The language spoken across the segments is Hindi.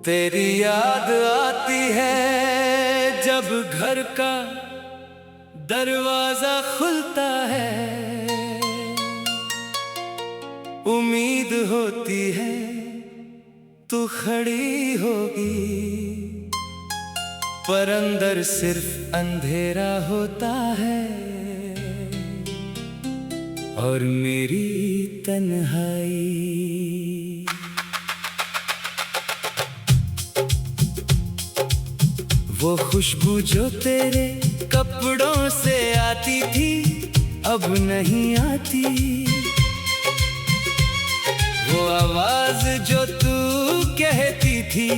तेरी याद आती है जब घर का दरवाजा खुलता है। उम्मीद होती है तू खड़ी होगी, पर अंदर सिर्फ अंधेरा होता है और मेरी तन्हाई। वो खुशबू जो तेरे कपड़ों से आती थी अब नहीं आती। वो आवाज जो तू कहती थी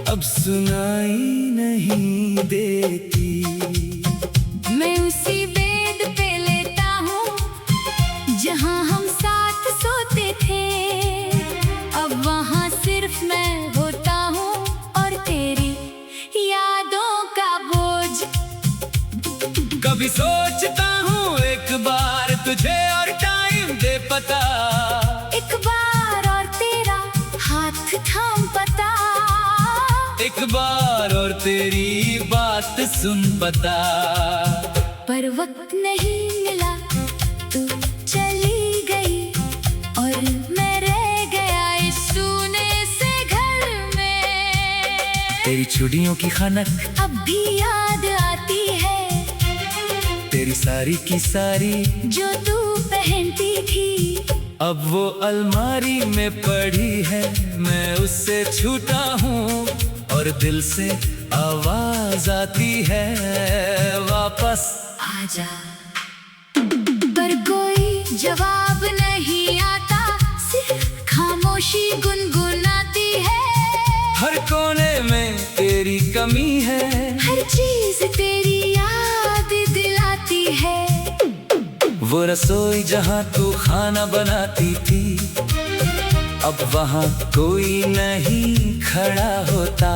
अब सुनाई नहीं देती। मैं उसी बेड पे लेटा हूँ जहाँ हम साथ सोते थे। अब वहाँ सिर्फ मैं होता हूँ और तेरी यादों का बोझ। कभी सोचता हूँ एक बार तुझे और टाइम दे पता, एक बार और तेरा हाथ थाम पता, एक बार और तेरी बात सुन पता। पर वक्त नहीं मिला, तू चली गई और मैं रह गया इस सूने से घर में। तेरी चूड़ियों की खनक अब भी याद आती है, तेरी सारी की सारी जो तू पहनती थी। अब वो अलमारी में पड़ी है, मैं उससे छूटा हूँ और दिल से आवाज आती है वापस आजा। पर कोई जवाब नहीं आता, सिर्फ खामोशी गुनगुनाती है। हर कोने में तेरी कमी है, हर चीज तेरी याद दिलाती है। वो रसोई जहाँ तू खाना बनाती थी अब वहाँ कोई नहीं खड़ा होता।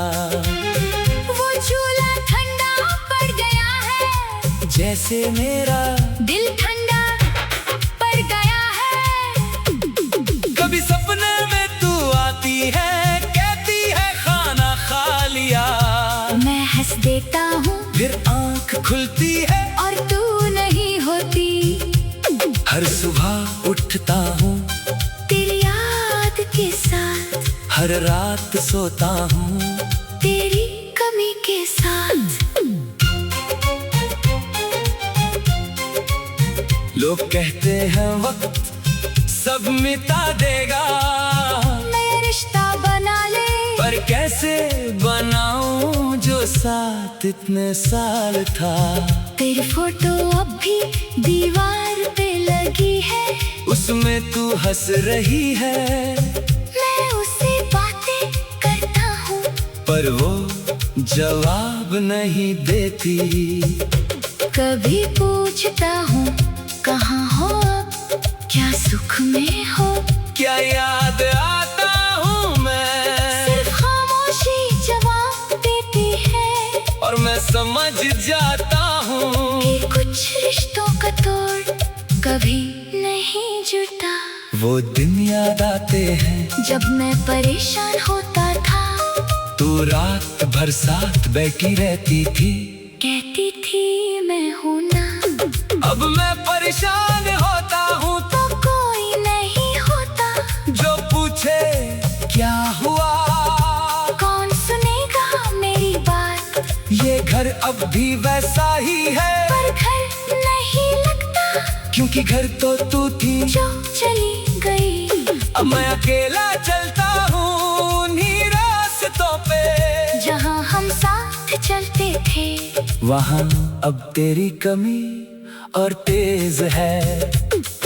वो चूल्हा ठंडा पड़ गया है, जैसे मेरा दिल ठंडा पड़ गया है। कभी सपने में तू आती है, कहती है खाना खा लिया। मैं हंस देता हूँ फिर आंख खुलती है और तू नहीं होती। हर सुबह उठता हूँ तेरी याद के साथ, हर रात सोता हूँ तेरी कमी के साथ। लोग कहते हैं वक्त सब मिटा देगा, नया रिश्ता बना ले। पर कैसे बनाऊं जो साथ इतने साल था। तेरी फोटो अब भी दीवार पे लगी है, उसमें तू हंस रही है। मैं उससे बातें करता हूँ पर वो जवाब नहीं देती। कभी पूछता हूँ कहाँ हो अब, क्या सुख में हो, क्या याद आता हूँ मैं, सिर्फ खामोशी जवाब देती है। और मैं समझ जाता हूँ कि कुछ रिश्तों का तोड़ कभी नहीं जुटा। वो दिन याद आते हैं जब मैं परेशान होता था, तू रात भर साथ बैठी रहती थी। कहती थी मैं हूँ ना। अब मैं परेशान होता हूँ तो कोई नहीं होता जो पूछे क्या हुआ। कौन सुनेगा मेरी बात, ये घर अब भी वैसा ही है, पर घर नहीं लगता क्योंकि घर तो तू थी जो चली गई। अब मैं अकेला चलता हूँ उन्हीं रास्तों पे जहाँ हम साथ चलते थे, वहाँ अब तेरी कमी और तेज है।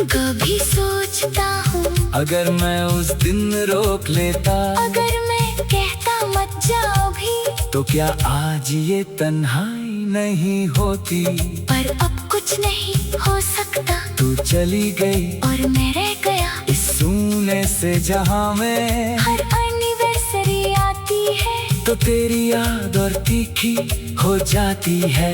कभी सोचता हूँ अगर मैं उस दिन रोक लेता, अगर मैं कहता मत जाओ भी, तो क्या आज ये तन्हाई नहीं होती। पर अब कुछ नहीं हो सकता। तू चली गई और मैं रह गया इस सूने से जहां में। हर एनिवर्सरी आती है तो तेरी याद और तीखी हो जाती है।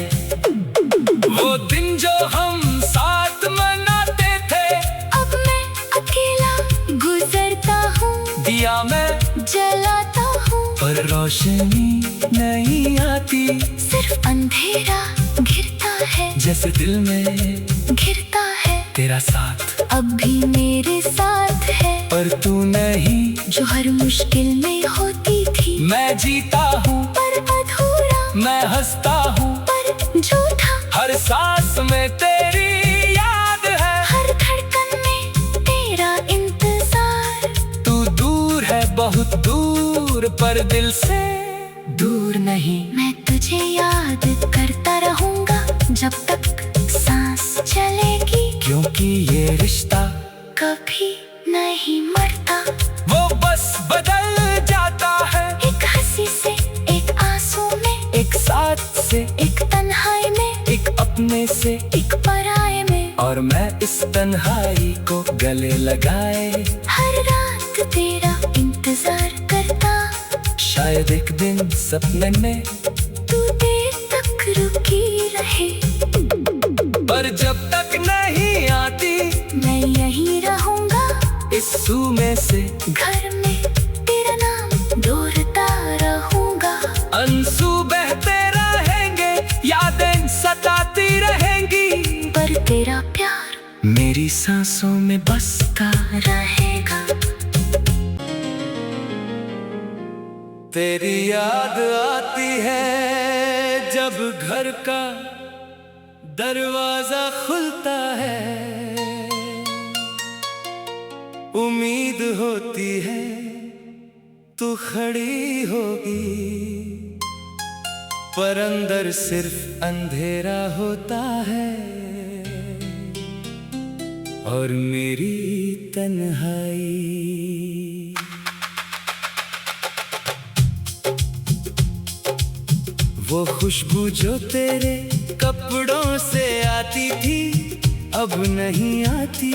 वो दिन जो हम साथ मनाते थे, अब मैं अकेला गुजरता हूँ, दिया मैं जलाता हूँ। पर रोशनी नहीं आती, सिर्फ अंधेरा घिरता है, जैसे दिल में घिरता है। तेरा साथ अब भी मेरे साथ है, पर तू नहीं। जो हर मुश्किल में होती थी, मैं जीता हूँ पर अधूरा, मैं हंसता हूँ पर झूठा। हर सांस में तेरी याद है, हर धड़कन में तेरा इंतजार। तू दूर है बहुत दूर, पर दिल से दूर नहीं। मैं तुझे याद करता रहूंगा जब तक सांस चलेगी, क्योंकि ये रिश्ता कभी नहीं मरता। वो बस बदल जाता है, एक हंसी से, एक आंसू में, एक साथ से, एक तन्हाई में, एक अपने से, एक पराये में। और मैं इस तन्हाई को गले लगाए हर रात तेरा इंतजार करता, शायद एक दिन सपने में तू देर तक रुकी रहे। पर जब तक नहीं आती, मैं यहीं रहूंगा इस सू में से घर में, तेरा नाम दोहराता रहूंगा। आंसू बहते रहेंगे, यादें सताती रहेंगी, पर तेरा प्यार मेरी सांसों में बसता रहेगा। तेरी याद आती है जब घर का दरवाजा खुलता है, उम्मीद होती है तू खड़ी होगी, पर अंदर सिर्फ अंधेरा होता है और मेरी तन्हाई। वो खुशबू जो तेरे कपड़ों से आती थी, अब नहीं आती।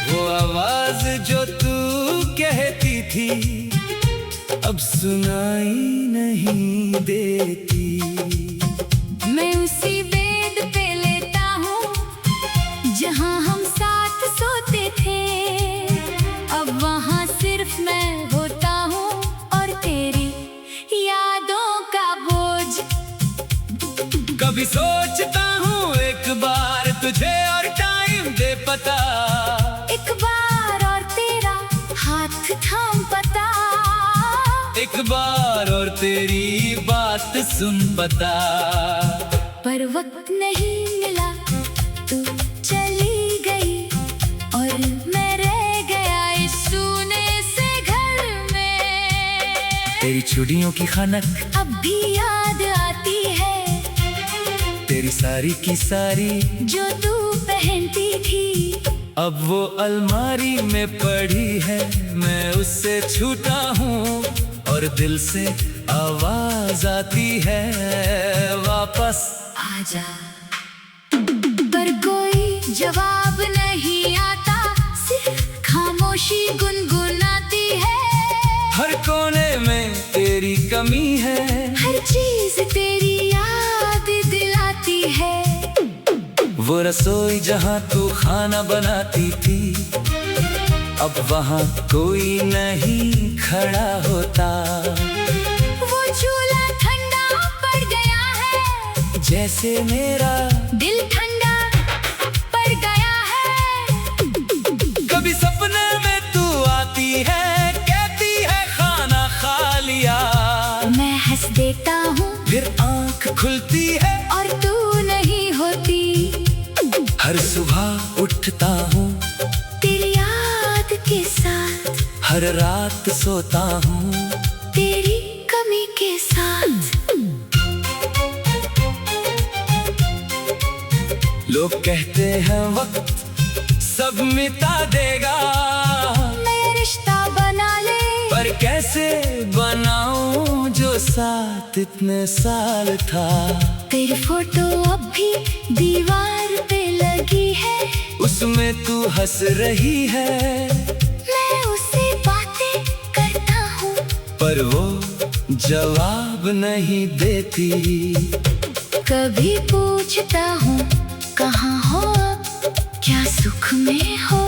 वो आवाज जो तू कहती थी, अब सुनाई नहीं देती। मैं उसी बेड पे लेटा हूँ जहाँ हम साथ सोते थे, अब वहाँ सिर्फ मैं होता हूँ और तेरी यादों का बोझ। कभी सोचता हूँ एक बार तुझे और टाइम दे पता, एक बार और तेरा हाथ थाम पता, एक बार और तेरी बात सुन पता। पर वक्त नहीं मिला, तू चली गई और मैं रह गया इस सूने से घर में। तेरी चूड़ियों की खनक अब भी याद आती है, तेरी सारी की सारी जो तू पहनती थी, अब वो अलमारी में पड़ी है। मैं उससे छूटा हूँ और दिल से आवाज आती है, वापस आजा। पर कोई जवाब नहीं आता, सिर्फ खामोशी गुनगुनाती है। हर कोने में तेरी कमी है, हर चीज तेरी याद दिलाती है। वो रसोई जहाँ तू खाना बनाती थी, अब वहाँ कोई नहीं खड़ा होता। वो चूल्हा ठंडा पड़ गया है, जैसे मेरा दिल ठंडा पड़ गया है। कभी सपने में तू आती है, कहती है खाना खा लिया, मैं हंस देता हूँ फिर आँख खुलती है और तू नहीं होती। हर सुबह उठता हूँ तेरी याद के साथ, हर रात सोता हूँ तेरी कमी के साथ। लोग कहते हैं वक्त सब मिटा देगा, नया रिश्ता बना ले, पर कैसे बनाऊं जो साथ इतने साल था। तेरी फोटो अब भी दीवार पे लगी है, उसमें तू हंस रही है, मैं उससे बातें करता हूँ, पर वो जवाब नहीं देती। कभी पूछता हूँ कहाँ हो अब, क्या सुख में हो,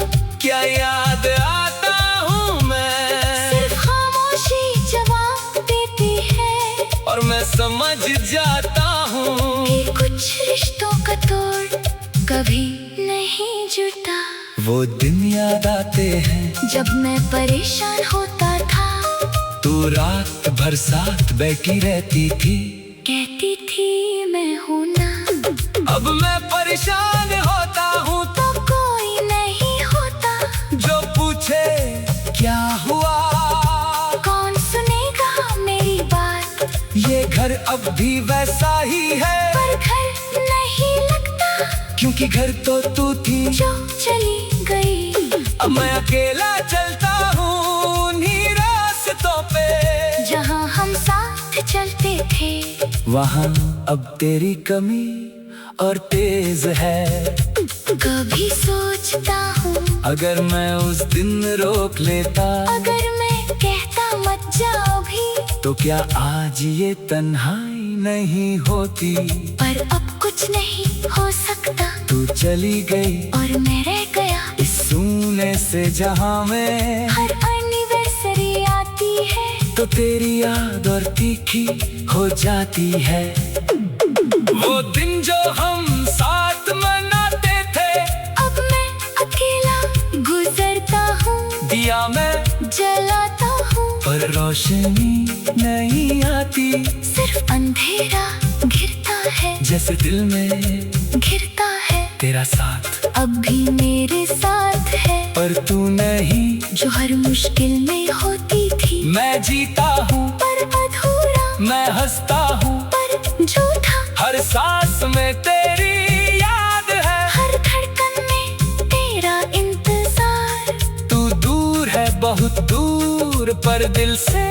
क्या याद आता हूँ मैं, सिर्फ खामोशी कभी नहीं जुटा। वो दिन याद आते हैं जब मैं परेशान होता था, तू रात भर साथ बैठी रहती थी, कहती थी मैं हूँ ना। अब मैं परेशान होता हूँ तो कोई नहीं होता जो पूछे क्या हुआ। कौन सुनेगा मेरी बात, ये घर अब भी वैसा ही है, पर घर नहीं लगता, क्योंकि घर तो तू थी जो चली गई। अब मैं अकेला चलता हूँ उन्हीं रास्तों पे, जहाँ हम साथ चलते थे, वहाँ अब तेरी कमी और तेज है। कभी सोचता हूँ अगर मैं उस दिन रोक लेता, अगर मैं कहता मत जाओ भी, तो क्या आज ये तन्हाई नहीं होती। पर अब कुछ नहीं हो सकता, तू चली गई और मैं रह गया इस सूने से जहां में। हर एनिवर्सरी आती है तो तेरी याद और तीखी हो जाती है। वो दिन जो हम साथ मनाते थे, अब मैं अकेला गुजरता हूँ, दिया मैं जलाता हूँ, पर रोशनी नहीं आती। सिर्फ अंधेरा घिरता है, जैसे दिल में घिरता है। तेरा साथ अब भी मेरे साथ है, पर तू नहीं, जो हर मुश्किल में होती थी। मैं जीता हूँ पर अधूरा, मैं हंसता हूँ पर झूठा, हर सांस में तेरी याद है, हर धड़कन में तेरा इंतजार। तू दूर है बहुत दूर, पर दिल से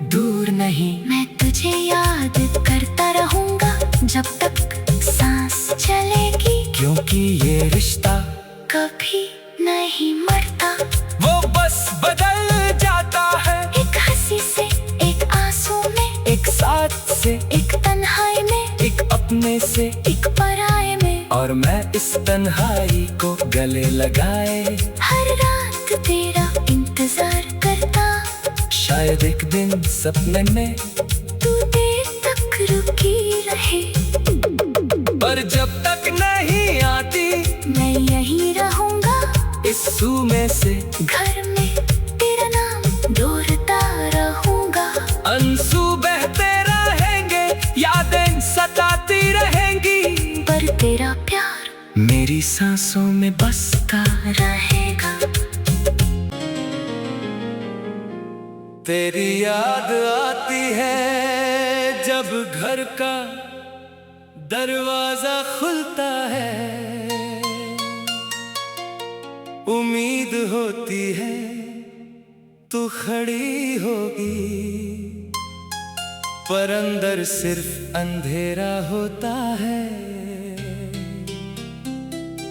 दूर नहीं। मैं तुझे याद करता रहूंगा जब तक सांस चलेगी, क्योंकि ये रिश्ता कभी नहीं मरता। वो बस बदल जाता है, एक हंसी से, एक आंसू में, एक साथ से, एक तन्हाई में, एक अपने से, एक पराये में। और मैं इस तन्हाई को गले लगाए हर रात तेरा इंतजार करता, शायद एक दिन सपने में तू देर तक रुकी रहे। पर जब तक नहीं आती, मैं यहीं रहूंगा इस सूमे से घर में, तेरा नाम ढूंढता रहूंगा। आंसू बहते रहेंगे, यादें सताती रहेंगी, पर तेरा प्यार मेरी सांसों में बसता रहेगा। तेरी याद आती है जब घर का दरवाजा खुलता है, उम्मीद होती है तू खड़ी होगी, पर अंदर सिर्फ अंधेरा होता है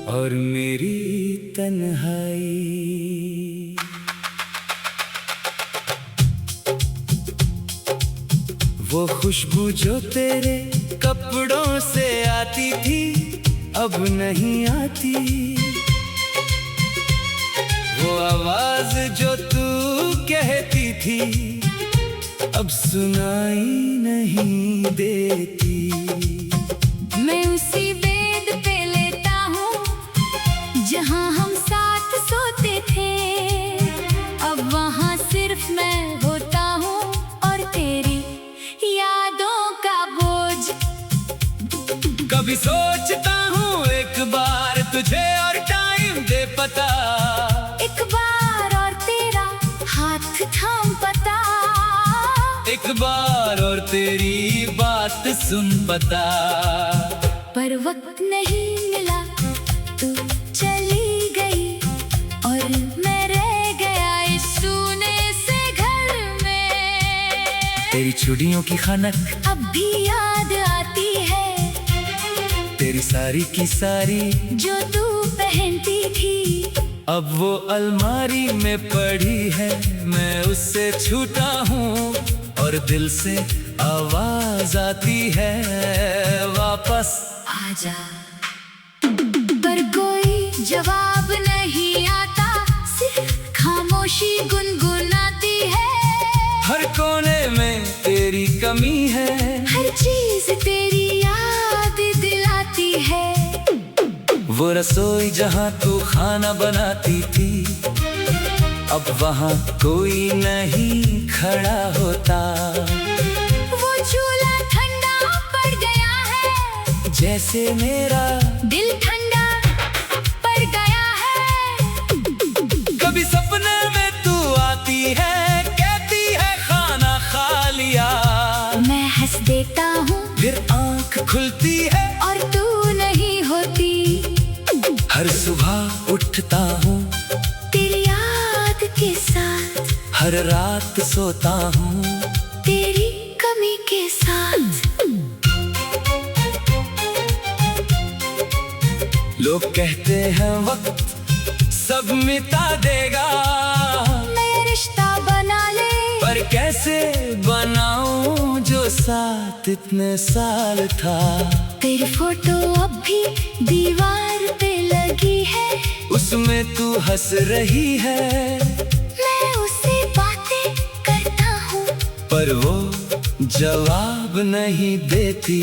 और मेरी तन्हाई। वो खुशबू जो तेरे कपड़ों से आती थी, अब नहीं आती। वो आवाज जो तू कहती थी, अब सुनाई नहीं देती। मैं उसी बेड पे लेटा हूँ जहाँ हम साथ सोते थे, अब वहाँ सिर्फ मैं होता हूँ और तेरी यादों का बोझ। कभी सोचता हूँ एक बार तुझे और टाइम दे पता, एक बार और तेरा हाथ थाम पता, एक बार और तेरी बात सुन पता। पर वक्त नहीं मिला, तू चली गई और मैं रह गया इस सूने से घर में। तेरी चूड़ियों की खनक अब भी याद आती है, तेरी सारी की सारी जो तू पहनती थी, अब वो अलमारी में पड़ी है। मैं उससे छूटा हूँ और दिल से आवाज आती है, वापस आजा। पर कोई जवाब नहीं आता, सिर्फ खामोशी गुनगुनाती है। हर कोने में तेरी कमी है, हर चीज तेरी याद दिलाती है। वो रसोई जहाँ तू खाना बनाती थी, अब वहाँ कोई नहीं खड़ा होता। वो चूल्हा ठंडा पड़ गया है, जैसे मेरा दिल ठंडा पड़ गया है। कभी सपने में तू आती है, कहती है खाना खा लिया। मैं हंस देता हूँ, फिर आंख खुलती है और तू नहीं होती। हर सुबह उठता हूँ तेरी याद के साथ, हर रात सोता हूँ तेरी कमी के साथ। लोग कहते हैं वक्त सब मिटा देगा, नया रिश्ता बना ले, पर कैसे बनाऊं जो साथ इतने साल था। तेरी फोटो अब भी दीवार पे लगी है, उसमें तू हंस रही है, मैं उससे बातें करता हूँ, पर वो जवाब नहीं देती।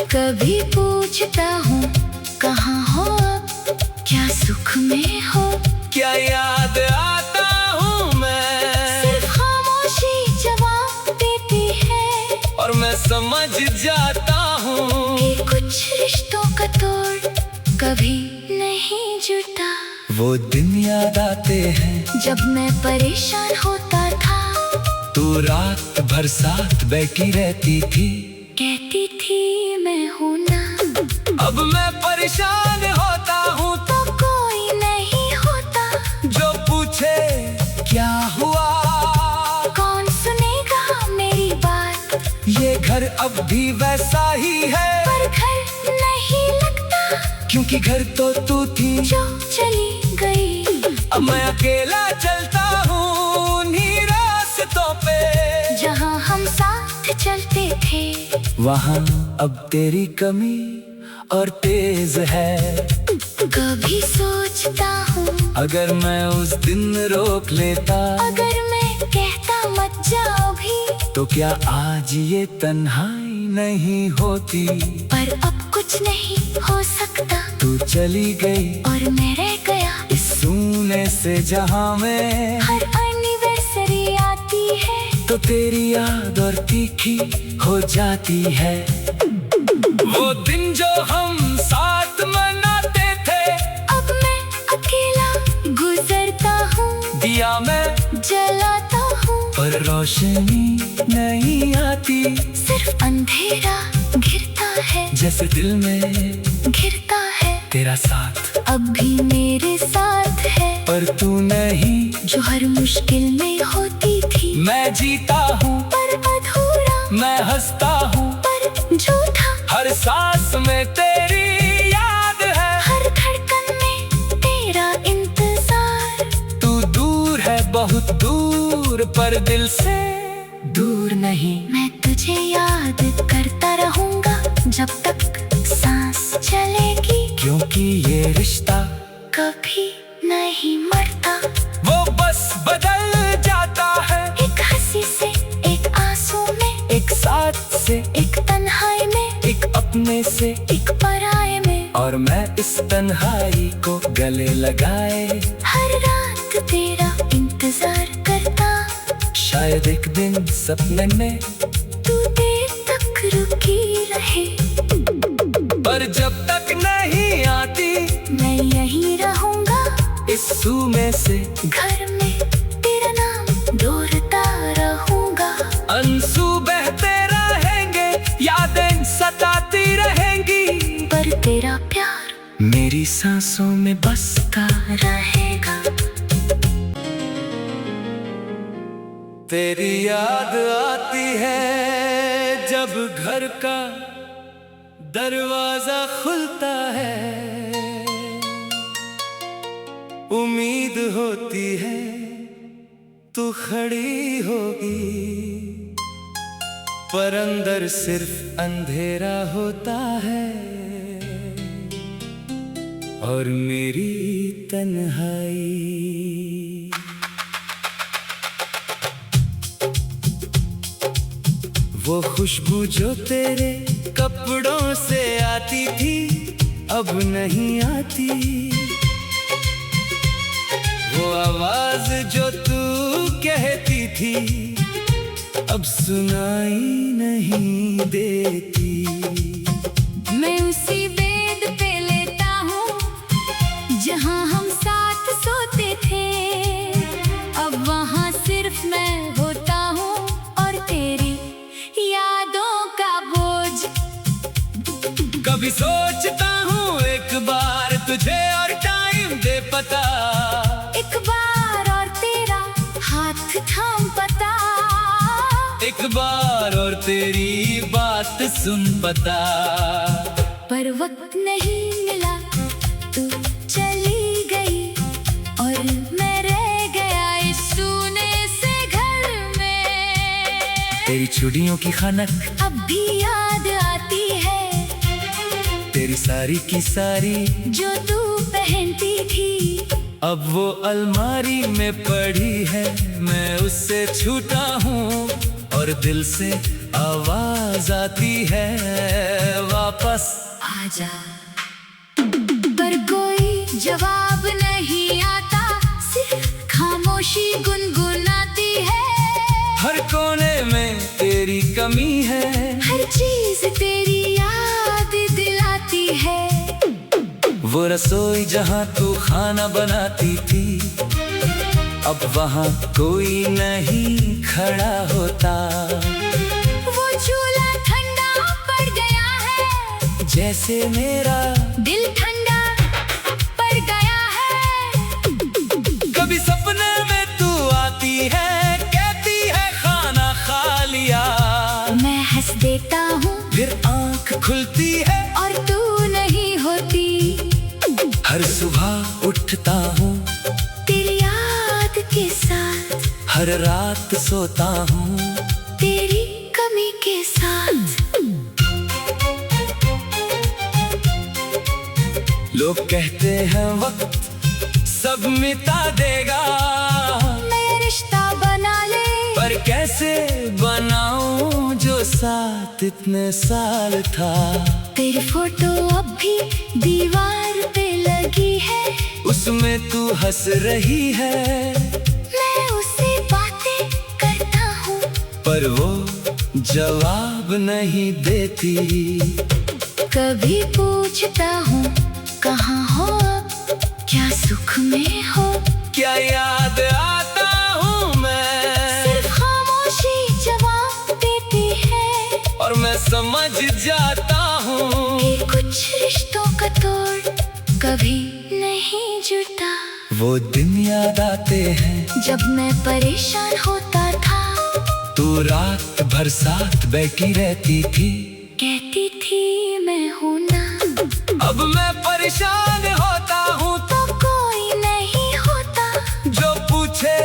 कभी पूछता हूँ कहाँ हो अब, क्या सुख में हो, क्या याद आता हूँ मैं, सिर्फ खामोशी जवाब देती है। और मैं समझ जाता हूँ कि कुछ रिश्तों का तोड़ कभी नहीं जुटा। वो दिन याद आते हैं जब मैं परेशान होता था, तू रात भर साथ बैठी रहती थी, कहती थी मैं हूँ ना। अब मैं परेशान होता हूँ तो कोई नहीं होता, जो पूछे क्या हुआ, कौन सुनेगा मेरी बात। ये घर अब भी वैसा ही है, पर घर नहीं लगता, क्योंकि घर तो तू थी जो चली गई। अब मैं अकेला चलता हूँ उन्हीं रास्तों पे, जहाँ हम साथ चलते थे, वहाँ अब तेरी कमी और तेज है। कभी सोचता हूँ अगर मैं उस दिन रोक लेता, अगर मैं कहता मत जाओ भी, तो क्या आज ये तन्हाई नहीं होती। पर अब कुछ नहीं हो सकता, तू चली गई और मैं रह गया इस सूने से जहां में। हर एनिवर्सरी आती है, तो तेरी याद और तीखी हो जाती है। वो दिन जो हम साथ मनाते थे, अब मैं अकेला गुजरता हूँ, दिया मैं जलाता हूँ, पर रोशनी नहीं आती। सिर्फ अंधेरा घिरता है, जैसे दिल में घिरता है। तेरा साथ अब भी मेरे साथ है, पर तू नहीं, जो हर मुश्किल में होती थी। मैं जीता हूँ पर अधूरा, मैं हंसता हूँ पर झूठा, हर सांस में तेरी याद है, हर धड़कन में तेरा इंतजार। तू दूर है बहुत दूर, पर दिल से दूर नहीं। मैं तुझे याद करता रहूंगा जब तक सांस चलेगी, क्योंकि ये रिश्ता कभी नहीं मरता। वो बस बदल जाता है, एक हंसी से, एक आंसू में, एक साथ से, एक तन्हाई में, एक अपने से, एक पराये में। और मैं इस तन्हाई को गले लगाए हर रात तेरा इंतजार करता, शायद एक दिन सपने में तू देर तक रुकी रहे। पर जब तक नहीं आती, मैं यहीं रहूंगा इस सूमे से घर में, तेरा नाम दोहराता रहूंगा। आंसू बहते रहेंगे, यादें सताती रहेंगी, पर तेरा प्यार मेरी सांसों में बसता रहेगा। तेरी याद आती है जब घर का दरवाजा खुलता है, उम्मीद होती है तू खड़ी होगी, पर अंदर सिर्फ अंधेरा होता है और मेरी तन्हाई। वो खुशबू जो तेरे कपड़ों से आती थी, अब नहीं आती। वो आवाज जो तू कहती थी अब सुनाई नहीं देती। मैं उसी बेड पे लेटा हूँ जहाँ हम साथ सोते थे। अब वहाँ सिर्फ मैं होता हूँ और तेरी यादों का बोझ। कभी सोचता हूँ एक बार तुझे और टाइम दे पता। एक बार और तेरा हाथ थाम पता। एक बार और तेरी बात सुन पता। पर वक्त नहीं मिला, तू चली गई और मैं रह गया इस सूने से घर में। तेरी चूड़ियों की खनक अब भी याद आती है, तेरी सारी की सारी जो तू पहनती थी। अब वो अलमारी में पड़ी है, मैं उससे छूटा हूँ और दिल से आवाज आती है वापस आजा। पर कोई जवाब नहीं आता, सिर्फ खामोशी गुनगुनाती है। हर कोने में तेरी कमी है, हर चीज तेरी याद दिलाती है। वो रसोई जहाँ तू खाना बनाती थी अब वहाँ कोई नहीं खड़ा होता। वो चूल्हा ठंडा पड़ गया है, जैसे मेरा दिल ठंडा पड़ गया है। कभी सपने में तू आती है, कहती है खाना खा लिया। मैं हंस देता हूँ फिर आंख खुलती है और तू नहीं होती। हर सुबह उठता हूँ तेरी याद के साथ, हर रात सोता हूँ तेरी कमी के साथ। लोग कहते हैं वक्त सब मिटा देगा, मैं रिश्ता बना ले, पर कैसे बनाऊं जो साथ इतने साल था। तेरी फोटो अब भी दीवार पे लगी है, उसमें तू हंस रही है, मैं उससे बातें करता हूँ पर वो जवाब नहीं देती। कभी पूछता हूँ कहाँ हो अब, क्या सुख में हो, क्या याद आता हूँ मैं, सिर्फ खामोशी जवाब देती है। और मैं समझ जाता हूँ कि कुछ रिश्तों का तोड़ कभी नहीं जुटा। वो दिन याद आते हैं जब मैं परेशान होता था, तू रात भर साथ बैठी रहती थी। कहती थी मैं हूँ ना, अब मैं परेशान होता हूँ तो कोई नहीं होता जो पूछे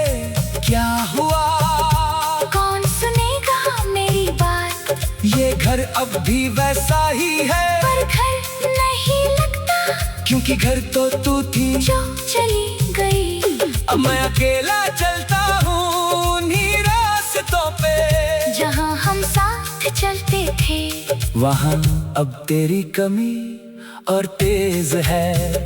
क्या हुआ। कौन सुनेगा मेरी बात, ये घर अब भी वैसा ही है, पर घर नहीं लगता क्योंकि घर तो तू थी जो चली गई। अब मैं अकेला चलता हूँ उन्हीं रास्तों पे जहाँ हम साथ चलते थे, वहाँ अब तेरी कमी और तेज है।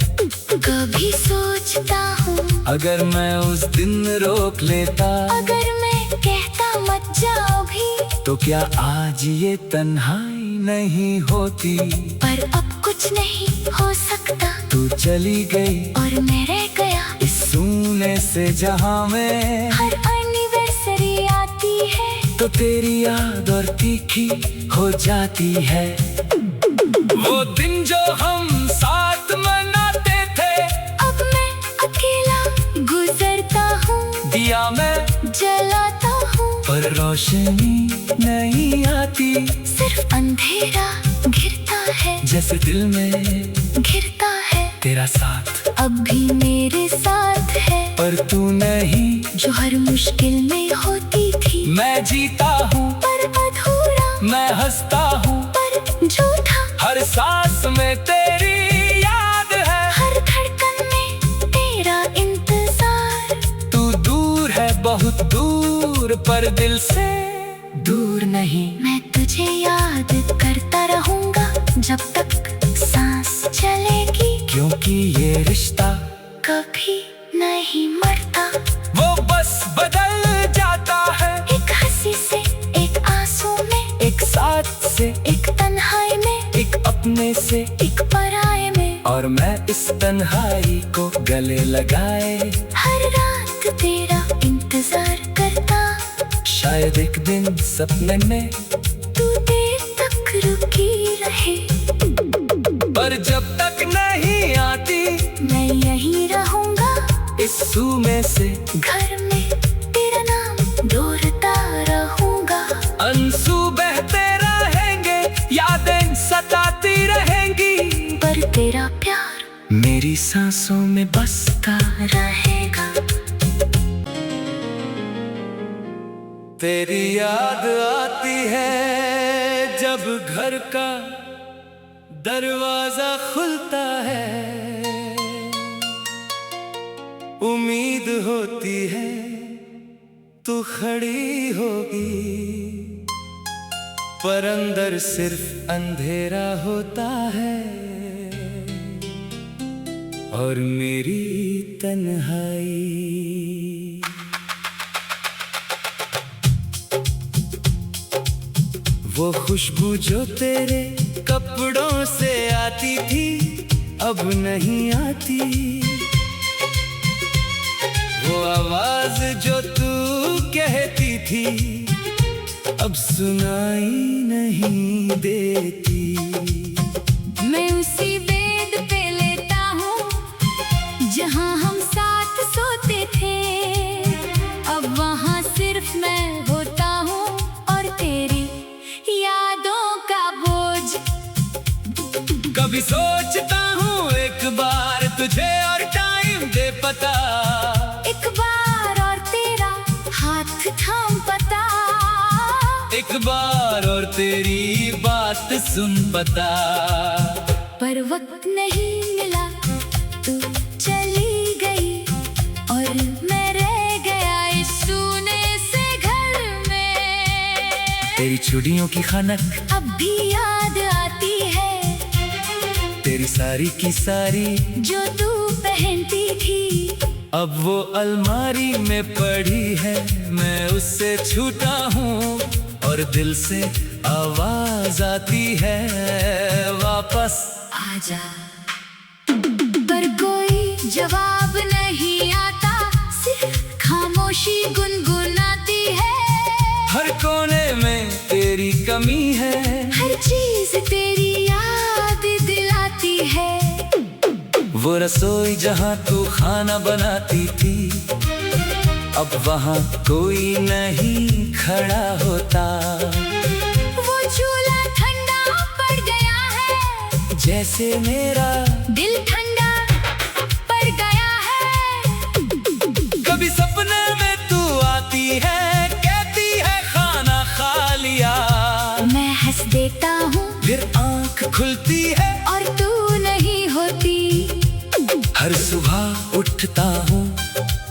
कभी सोचता हूँ अगर मैं उस दिन रोक लेता, अगर मैं कहता मत जाओ भी, तो क्या आज ये तन्हाई नहीं होती। पर अब कुछ नहीं हो सकता, तू चली गई और मैं रह गया इस सूने से जहां में। हर एनिवर्सरी आती है तो तेरी याद और तीखी हो जाती है। वो दिन जो हम साथ मनाते थे, अब मैं अकेला गुजरता हूँ, दिया मैं जलाता हूँ, पर रोशनी नहीं आती। सिर्फ अंधेरा घिरता है, जैसे दिल में घिरता है। तेरा साथ अब भी मेरे साथ है, पर तू नहीं, जो हर मुश्किल में होती थी। मैं जीता हूँ पर अधूरा, मैं हंसता हूँ पर झूठा। हर सांस में तेरी याद है, हर धड़कन में तेरा इंतजार। तू दूर है बहुत दूर पर दिल से दूर नहीं। मैं तुझे याद करता रहूंगा जब तक सांस सांस चलेगी, क्योंकि ये रिश्ता कभी नहीं मरता। वो बस बदल जाता है, एक हंसी से, एक आंसू में, एक साथ से, एक तन्हाई में, एक अपने से। एक पराये में। और मैं इस तन्हाई को गले लगाए हर रात तेरा इंतजार करता, शायद एक दिन सपने में तू देर तक रुकी रहे। पर जब तक नहीं आती, मैं यहीं रहूंगा इस सू में से घर में, तेरा नाम दोहराता रहूंगा। आंसू बहते रहेंगे, यादें सताती रहेंगी, पर तेरा प्यार मेरी सांसों में बसता रहेगा। तेरी याद आती है जब घर का दरवाजा खुलता है, उम्मीद होती है तू खड़ी होगी, पर अंदर सिर्फ अंधेरा होता है और मेरी तन्हाई। वो खुशबू जो तेरे कपड़ों से आती थी, अब नहीं आती। वो आवाज जो तू कहती थी, अब सुनाई नहीं देती। मैं उसी बेड पे लेटा हूँ जहाँ हम साथ सोते थे, अब वहाँ सिर्फ मैं होता हूँ और तेरी यादों का बोझ। कभी सोचता हूँ एक बार तुझे और टाइम दे पता, एक बार और तेरा हाथ थाम पता, एक बार और तेरी बात सुन पता। पर वक्त नहीं मिला, तू चली गई और मैं रह गया इस सूने से घर में। तेरी चूड़ियों की खनक अब भी याद आती है, तेरी सारी की सारी जो तू पहनती थी। अब वो अलमारी में पड़ी है, मैं उससे छूटा हूँ और दिल से आवाज आती है वापस आजा। पर कोई जवाब नहीं आता, सिर्फ खामोशी गुनगुनाती है। हर कोने में तेरी कमी है, हर चीज तेरी याद दिलाती है। वो रसोई जहाँ तू खाना बनाती थी, अब वहाँ कोई नहीं खड़ा होता। वो चूल्हा ठंडा पड़ गया है, जैसे मेरा दिल ठंडा पड़ गया है। कभी सपने में तू आती है, कहती है खाना खा लिया, मैं हंस देता हूँ फिर आँख खुलती है और तू नहीं होती। हर सुबह उठता हूँ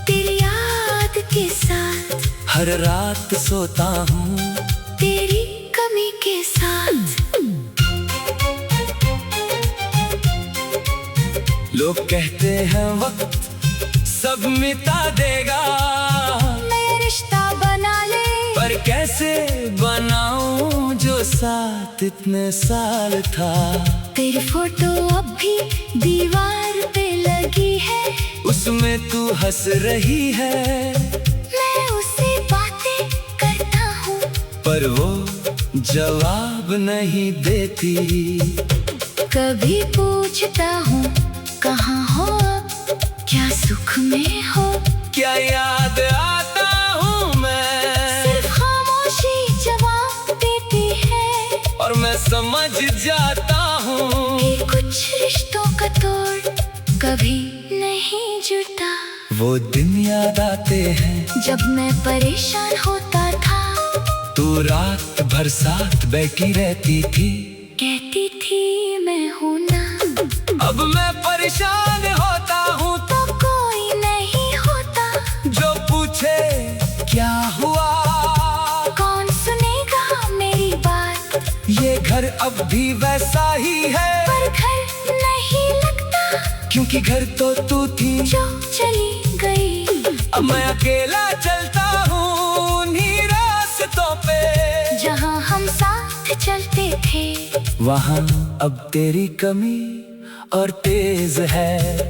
तेरी याद के साथ, हर रात सोता हूँ तेरी कमी के साथ। लोग कहते हैं वक्त सब मिटा देगा, नया रिश्ता बना ले, पर कैसे बनाऊं जो साथ इतने साल था। तेरी फोटो अब भी दीवार पे लगी है, उसमें तू हंस रही है, मैं उससे बातें करता हूँ, पर वो जवाब नहीं देती। कभी पूछता हूँ कहाँ हो अब, क्या सुख में हो, क्या याद आता हूँ मैं, सिर्फ खामोशी जवाब देती है। और मैं समझ जाता हूँ कि कुछ रिश्तों का तोड़ कभी नहीं जुटा। वो दिन याद आते हैं जब मैं परेशान होता था, तू रात भर साथ बैठी रहती थी, कहती थी मैं हूँ ना। अब मैं परेशान होता हूँ तो कोई नहीं होता जो पूछे क्या हुआ, कौन सुनेगा मेरी बात। ये घर अब भी वैसा ही है, पर घर नहीं क्योंकि घर तो तू थी जो चली गई। अब मैं अकेला चलता हूँ उन्हीं रास्तों पे जहाँ हम साथ चलते थे, वहाँ अब तेरी कमी और तेज है।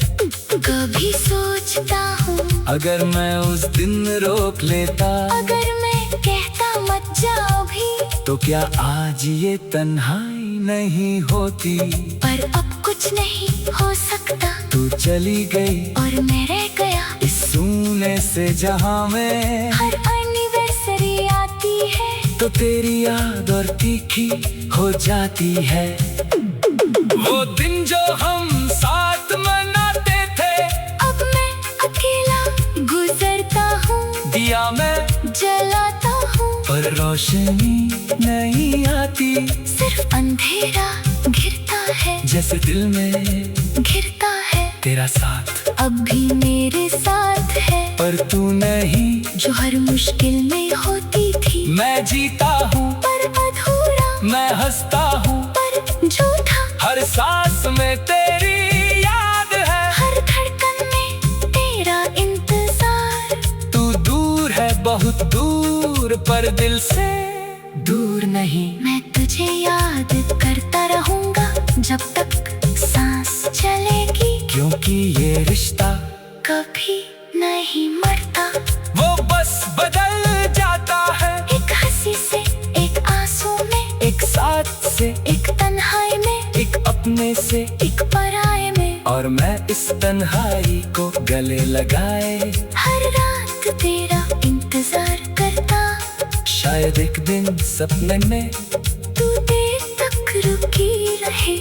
कभी सोचता हूँ अगर मैं उस दिन रोक लेता, अगर मैं कहता मत जाओ भी, तो क्या आज ये तन्हाई नहीं होती। पर अब कुछ नहीं हो सकता। तू चली गई और मैं रह गया इस सूने से जहां में। हर एनिवर्सरी आती है तो तेरी याद और तीखी हो जाती है। वो दिन जो हम साथ मनाते थे, अब मैं अकेला गुजरता हूँ, दिया मैं जलाता हूँ, पर रोशनी नहीं आती। सिर्फ अंधेरा घिरता है, जैसे दिल में घिरता है। तेरा साथ अब भी मेरे साथ है, पर तू नहीं। जो हर मुश्किल में होती थी। मैं जीता हूँ पर अधूरा, मैं हंसता हूँ पर झूठा। हर सांस में तेरी याद है, हर धड़कन में तेरा इंतजार। तू दूर है बहुत दूर पर दिल से दूर नहीं। मैं तुझे याद करता रहूंगा जब तक सांस चलेगी, क्योंकि ये रिश्ता कभी नहीं मरता। वो बस बदल जाता है, एक हंसी से, एक आंसू में, एक साथ से, एक तन्हाई में, एक अपने से, एक पराये में। और मैं इस तन्हाई को गले लगाए हर रात तेरा इंतजार करता। शायद एक दिन सपने में तू देर तक रुकी रहे,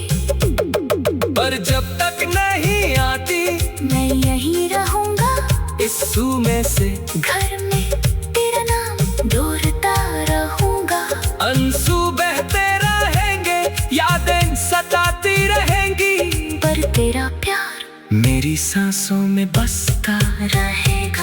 पर जब तक नहीं आती मैं यहीं रहूंगा इस सूमे से। घर में तेरा नाम दोहराता रहूंगा। आंसू बहते रहेंगे, यादें सताती रहेंगी, पर तेरा प्यार मेरी सांसों में बसता रहेगा।